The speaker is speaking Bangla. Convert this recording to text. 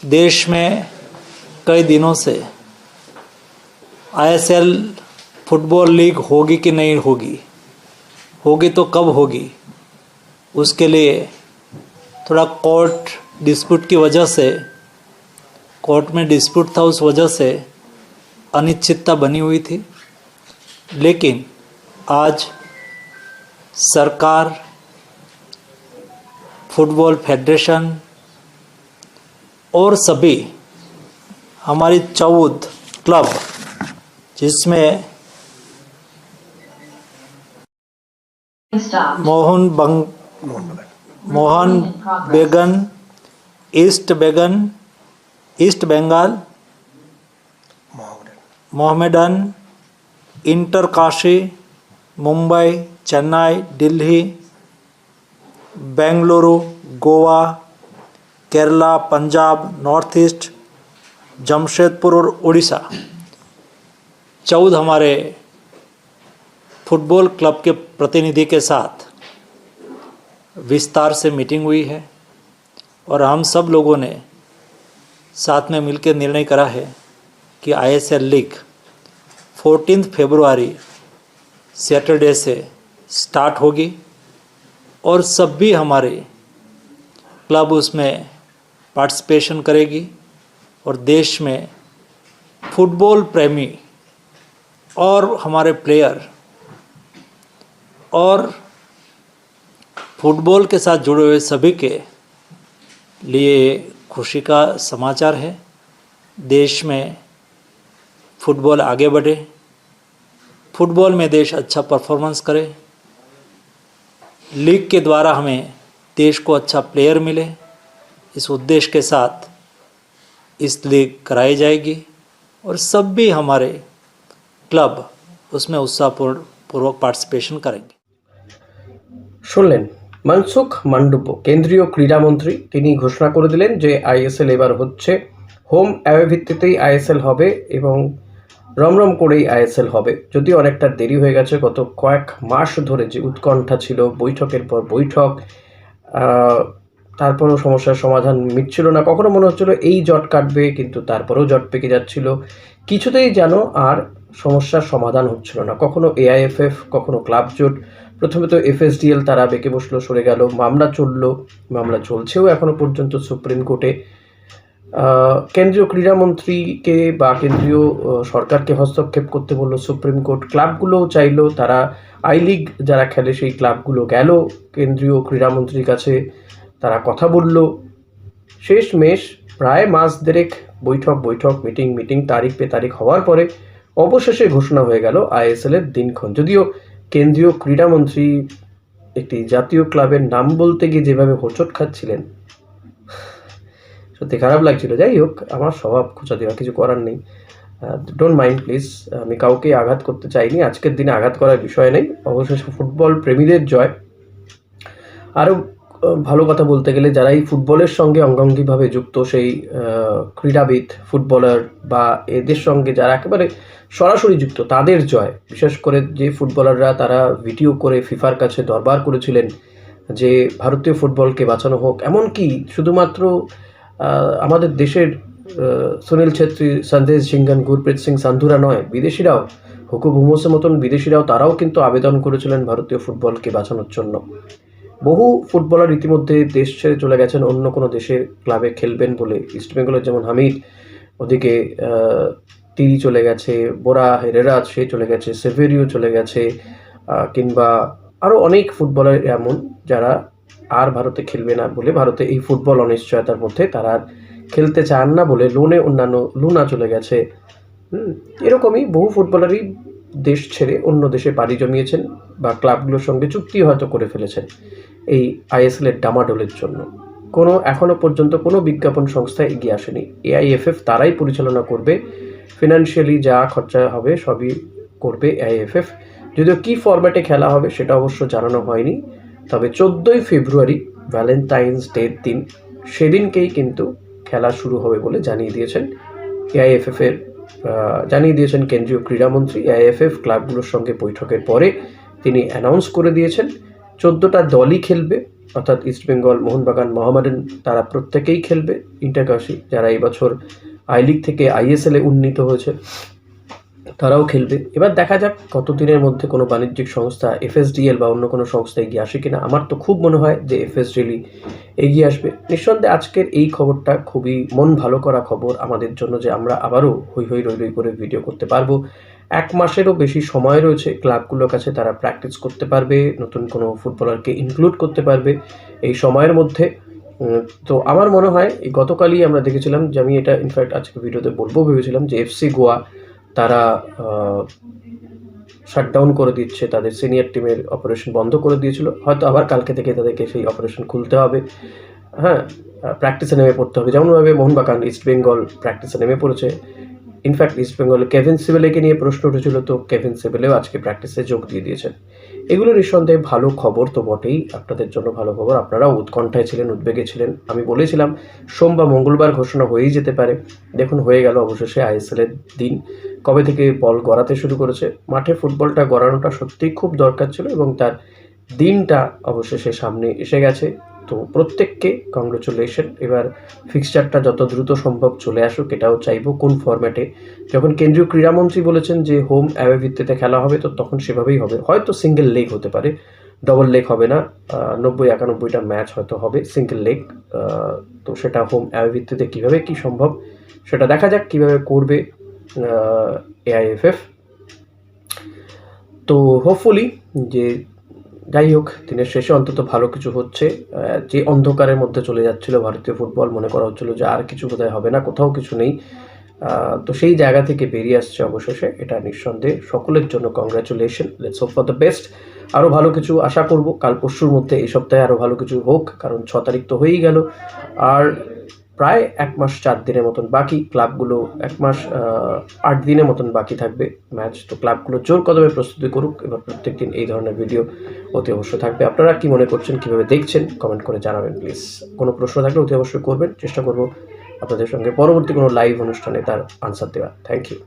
देश में कई दिनों से आईएसएल फुटबॉल लीग होगी कि नहीं होगी, होगी तो कब होगी, उसके लिए थोड़ा कोर्ट डिस्प्यूट की वजह से, कोर्ट में डिस्प्यूट था, उस वजह से अनिश्चितता बनी हुई थी। लेकिन आज सरकार, फुटबॉल फेडरेशन और सभी हमारी 14 क्लब, जिसमें Mohun Bagan, East Bengal, Mohammedan, Inter Kashi, Mumbai, Chennai, Delhi, Bengaluru, Goa, Kerala, Punjab, North East, Jamshedpur और उड़ीसा, 14 हमारे फुटबॉल क्लब के प्रतिनिधि के साथ विस्तार से मीटिंग हुई है और हम सब लोगों ने साथ में मिलकर निर्णय करा है कि आईएसएल लीग 14 फरवरी सैटरडे से स्टार्ट होगी और सभी हमारे क्लब उसमें पार्टिसिपेशन करेगी और देश में फुटबॉल प्रेमी और हमारे प्लेयर और फुटबॉल के साथ जुड़े हुए सभी के लिए खुशी का समाचार है। देश में फुटबॉल आगे बढ़े, फुटबॉल में देश अच्छा परफॉर्मेंस करे, लीग के द्वारा हमें देश को अच्छा प्लेयर मिले, इस उद्देश्य के साथ इस लीग कराई जाएगी और सभी हमारे क्लब उसमें उत्साहपूर्वक पार्टिसिपेशन करेंगे। শুনলেন মনসুখ মান্ডব্য, কেন্দ্রীয় ক্রীড়ামন্ত্রী। তিনি ঘোষণা করে দিলেন যে আইএসএল এবার হচ্ছে হোম অ্যাওয়ে ভিত্তিতেই আইএসএল হবে এবং রমরম করেই আইএসএল হবে। যদিও অনেকটা দেরি হয়ে গেছে, গত কয়েক মাস ধরে যে উৎকণ্ঠা ছিল, বৈঠকের পর বৈঠক, তারপরেও সমস্যার সমাধান মিটছিল না। কখনো মনে হচ্ছিল এই জট কাটবে, কিন্তু তারপরেও জট পেকে যাচ্ছিল, কিছুতেই যেন আর সমস্যার সমাধান হচ্ছিল না। কখনো এআইএফএফ, কখনো ক্লাব জোট, প্রথমে তো এফএসডিএল তারা বেঁকে বসলো, সরে গেল, মামলা চলছেও এখনো পর্যন্ত সুপ্রিম কোর্টে। কেন্দ্রীয় ক্রীড়ামন্ত্রীকে বা কেন্দ্রীয় সরকারকে হস্তক্ষেপ করতে বললো সুপ্রিম কোর্ট। ক্লাবগুলোও চাইলো, তারা আই লিগ যারা খেলে সেই ক্লাবগুলো গেল কেন্দ্রীয় ক্রীড়ামন্ত্রীর কাছে, তারা কথা বলল। শেষমেশ প্রায় মাস দেড়েক বৈঠক মিটিং তারিখ পে তারিখ হওয়ার পরে অবশেষে ঘোষণা হয়ে গেল আইএসএলের দিনক্ষণ। যদিও কেন্দ্রীয় ক্রীড়ামন্ত্রী একটি জাতীয় ক্লাবের নাম বলতে গিয়ে যেভাবে হোঁচট খাচ্ছিলেন, সত্যি খারাপ লাগছিল। যাই হোক, আমার স্বভাব খোঁচা দেওয়া, কিছু করার নেই। ডোন্ট মাইন্ড প্লিজ, আমি কাউকে আঘাত করতে চাইনি, আজকের দিনে আঘাত করার বিষয় নেই। অবশেষে ফুটবল প্রেমীদের জয়। আরও ভালো কথা বলতে গেলে যারা এই ফুটবলের সঙ্গে অঙ্গাঙ্গিভাবে যুক্ত, সেই ক্রীড়াবিদ, ফুটবলার বা এদের সঙ্গে যারা একেবারে সরাসরি যুক্ত, তাদের জয়। বিশেষ করে যে ফুটবলাররা তারা ভিডিও করে ফিফার কাছে দরবার করেছিলেন যে ভারতীয় ফুটবলকে বাঁচানো হোক। এমনকি শুধুমাত্র আমাদের দেশের সুনীল ছেত্রী, সন্দেশ ঝিঙ্গান, গুরপ্রীত সিং সান্ধুরা নয়, বিদেশিরাও, হুকু বুমোসের মতন বিদেশিরাও, তারাও কিন্তু আবেদন করেছিলেন ভারতীয় ফুটবলকে বাঁচানোর জন্য। বহু ফুটবলার ইতিমধ্যে দেশ ছেড়ে চলে গেছেন, অন্য কোনো দেশের ক্লাবে খেলবেন বলে। ইস্টবেঙ্গলের যেমন হামিদ, ওদিকে তিরি চলে গেছে, বোরা হেরেরাজ সে চলে গেছে, সেভেরিও চলে গেছে, কিংবা আরও অনেক ফুটবলার এমন যারা আর ভারতে খেলবে না বলে, ভারতে এই ফুটবল অনিশ্চয়তার মধ্যে তারা আর খেলতে চান না বলে লোনে অন্যান্য লুনা চলে গেছে। এরকমই বহু ফুটবলারই দেশ ছেড়ে অন্য দেশে পাড়ি জমিয়েছেন বা ক্লাবগুলোর সঙ্গে চুক্তি হয়তো করে ফেলেছেন এই আইএসএলের ডামাডোলের জন্য। এখনও পর্যন্ত কোনো বিজ্ঞাপন সংস্থা এগিয়ে আসেনি। এআইএফএফ তারাই পরিচালনা করবে, ফিনান্সিয়ালি যা খরচা হবে সবই করবে এআইএফএফ। যদিও কী ফরম্যাটে খেলা হবে সেটা অবশ্য জানানো হয়নি, তবে 14ই ফেব্রুয়ারি ভ্যালেন্টাইন্স ডের দিন, সেদিনকেই কিন্তু খেলা শুরু হবে বলে জানিয়ে দিয়েছেন কেন্দ্রীয় ক্রীড়ামন্ত্রী। এআইএফএফ ক্লাবগুলোর সঙ্গে বৈঠকের পরে তিনি অ্যানাউন্স করে দিয়েছেন 14টা দলই খেলবে অর্থাৎ ইস্টবেঙ্গল, মোহনবাগান, মোহামেডান তারা প্রত্যেকেই খেলবে ইন্টারকাশি। যারা এই বছর আই লিগ থেকে আইএসএলে উন্নীত হয়েছে তারাও খেলবে। এবার দেখা যাক কতদিনের মধ্যে কোনো বাণিজ্যিক সংস্থা এফএসডিএল বা অন্য কোনো সংস্থা এগিয়ে আসে কিনা। আমার তো খুব মনে হয় যে এফএসডিএলই এগিয়ে আসবে। নিঃসন্দেহে আজকের এই খবরটা খুবই মন ভালো করা খবর আমাদের জন্য, যে আমরা আবারও হই হই রই রই করে ভিডিও করতে পারবো। 1 মাসেরও বেশি সময় রয়েছে ক্লাবগুলোর কাছে, তারা প্র্যাকটিস করতে পারবে, নতুন কোনো ফুটবলারকে ইনক্লুড করতে পারবে এই সময়ের মধ্যে। তো আমার মনে হয় এই গতকালই আমরা দেখেছিলাম, যে আমি এটা ইনফ্যাক্ট আজকে ভিডিওতে বলবো ভেবেছিলাম, যে এফসি গোয়া তারা শাটডাউন করে দিচ্ছে, তাদের সিনিয়র টিমের অপারেশন বন্ধ করে দিয়েছিল। হয়তো আবার কালকে থেকে তাদেরকে সেই অপারেশন খুলতে হবে, হ্যাঁ, প্র্যাকটিসে নেমে পড়তে হবে। যেমনভাবে মোহনবাগান, ইস্টবেঙ্গল প্র্যাকটিসে নেমে পড়েছে। ইনফ্যাক্ট ইস্টবেঙ্গলে কেভিন সিবেলেকে নিয়ে প্রশ্ন উঠেছিল, তো কেভিন সিবেলেও আজকে প্র্যাকটিসে যোগ দিয়ে দিয়েছেন। এগুলো নিঃসন্দেহে ভালো খবর তো বটেই, আপনাদের জন্য ভালো খবর। আপনারাও উৎকণ্ঠায় ছিলেন, উদ্বেগে ছিলেন। আমি বলেছিলাম সোম বা মঙ্গলবার ঘোষণা হয়েই যেতে পারে। দেখুন হয়ে গেল অবশেষে আইএসএলের দিন। কবে থেকে বল গড়াতে শুরু করেছে, মাঠে ফুটবলটা গড়ানোটা সত্যিই খুব দরকার ছিল, এবং তার দিনটা অবশেষে সামনে এসে গেছে। তো প্রত্যেককে কংগ্রেচুলেশন। এবার ফিক্সচারটা যত দ্রুত সম্ভব চলে আসুক, এটাও চাইবো। কোন ফরম্যাটে, যখন কেন্দ্রীয় ক্রীড়ামন্ত্রী বলেছেন যে হোম অ্যাওয়ে ভিত্তিতে খেলা হবে, তো তখন সেভাবেই হবে। হয়তো সিঙ্গেল লেগ হতে পারে, ডবল লেগ হবে না। 90-91টা ম্যাচ হয়তো হবে সিঙ্গেল লেগ। তো সেটা হোম অ্যাওয়ে ভিত্তিতে কীভাবে কী সম্ভব সেটা দেখা যাক কীভাবে করবে এআইএফএফ। তো হোপফুলি যে যাই হোক, দিনের শেষে অন্তত ভালো কিছু হচ্ছে। যে অন্ধকারের মধ্যে চলে যাচ্ছিল ভারতীয় ফুটবল, মনে করা হচ্ছিল যে আর কিছু বোধহয় হবে না, কোথাও কিছু নেই, তো সেই জায়গা থেকে বেরিয়ে আসছে অবশেষে। এটা নিঃসন্দেহে সকলের জন্য congratulation. Let's hope for the best. আরও ভালো কিছু আশা করব কাল পরশুর মধ্যে, এই সপ্তাহে আরও ভালো কিছু হোক, কারণ 6 তারিখ তো হয়েই গেল। আর প্রায় 1 মাস 4 দিনের মতন বাকি, ক্লাবগুলো 1 মাস 8 দিনের মতন বাকি থাকবে ম্যাচ। তো ক্লাবগুলো জোর কদমে প্রস্তুতি করুক। এবার প্রত্যেকদিন এই ধরনের ভিডিও অতি অবশ্যই থাকবে। আপনারা কি মনে করছেন, কীভাবে দেখছেন, কমেন্ট করে জানাবেন প্লিজ। কোনো প্রশ্ন থাকলে অতি অবশ্যই করবেন, চেষ্টা করব আপনাদের সঙ্গে পরবর্তী কোনো লাইভ অনুষ্ঠানে তার আনসার দেওয়া। Thank you.